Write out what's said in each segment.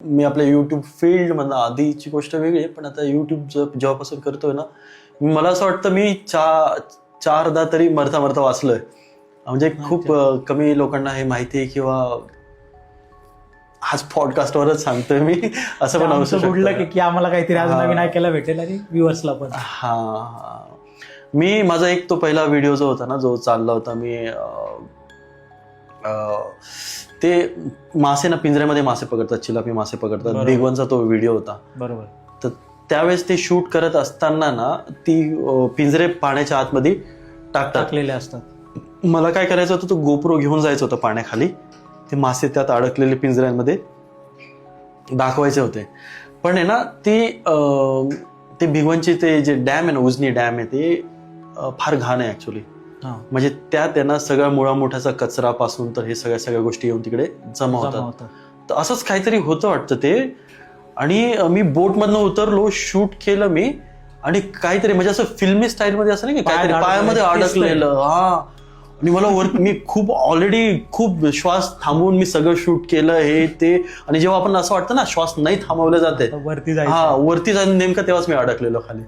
मी आपल्या YouTube field मधनं आधीची गोष्ट वेगळी आहे, पण आता युट्यूब जेव्हापासून करतोय ना, मला असं वाटतं मी चारदा तरी मरता मरता वाचलोय. म्हणजे खूप कमी लोकांना हे माहिती आहे किंवा आज पॉडकास्टवरच सांगतोय मी, असं पण असू शकतं की आम्हाला काहीतरी आज नवीन ऐकायला भेटेल आणि व्ह्युअर्सला पण. मी माझा एक तो पहिला व्हिडिओ जो होता ना, जो चालला होता, मी ते मासे ना पिंजऱ्यामध्ये मासे पकडतात, चिलापी मासे पकडतात, बिग वनचा तो व्हिडिओ होता. बरोबर. तर त्यावेळेस ते शूट करत असताना ना, ती पिंजरे पाण्याच्या आतमध्ये टाकलेले असतात. मला काय करायचं होतं, तो गोप्रो घेऊन जायचं होतं पाण्याखाली, ते मासे त्यात अडकलेले पिंजऱ्यांमध्ये दाखवायचे होते. पण आहे ना, ते भिगवणची ते जे डॅम आहे ना, उजनी डॅम आहे, ते फार घाण आहे ऍक्च्युली. म्हणजे त्यात त्यांना सगळ्या मुळामुठाचा कचरा पासून तर हे सगळ्या गोष्टी येऊन तिकडे जमा होतात. तर असंच काहीतरी होतं वाटतं ते. आणि मी बोटमधनं उतरलो, शूट केलं मी, आणि काहीतरी म्हणजे असं फिल्मी स्टाईल मध्ये असं नाही की काहीतरी पायामध्ये अडकलेलं. आणि मला मी खूप श्वास थांबवून मी सगळं शूट केलं हे ते. आणि जेव्हा आपण असं वाटतं ना श्वास नाही थांबवलं जाते, वरती जायचं, नेमकं तेव्हाच मी अडकलेलो खाली.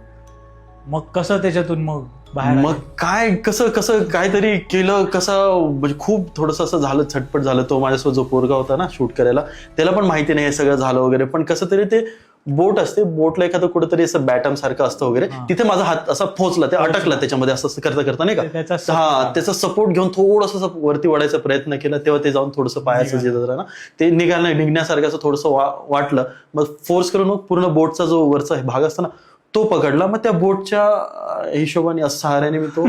मग कसं त्याच्यातून मग बाहेर? मग काय कसं काहीतरी केलं, म्हणजे खूप थोडंसं असं झालं, झटपट झालं. तो माझ्यासोबत जो पोरगा होता ना शूट करायला, त्याला पण माहिती नाही हे सगळं झालं वगैरे. पण कसं तरी ते बोट असते, बोटला एखादं कुठेतरी असं बॅटम सारखं असतं वगैरे, तिथे माझा हात असा पोहोचला, ते अटकला त्याच्यामध्ये, असं करता नाही का, त्याचा सपोर्ट घेऊन थोडंसं वरती वाढायचा प्रयत्न केला, तेव्हा ते जाऊन थोडंसं पायाचं जे जरा ना ते निघण्यासारखं असं थोडंसं वाटलं. मग फोर्स करून मग पूर्ण बोटचा जो वरचा भाग असतो ना तो पकडला. मग त्या बोटच्या हिशोबाने सहाऱ्याने मी तो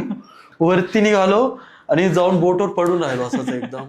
वरती निघालो आणि जाऊन बोटवर पडून राहिलो असंच एकदम.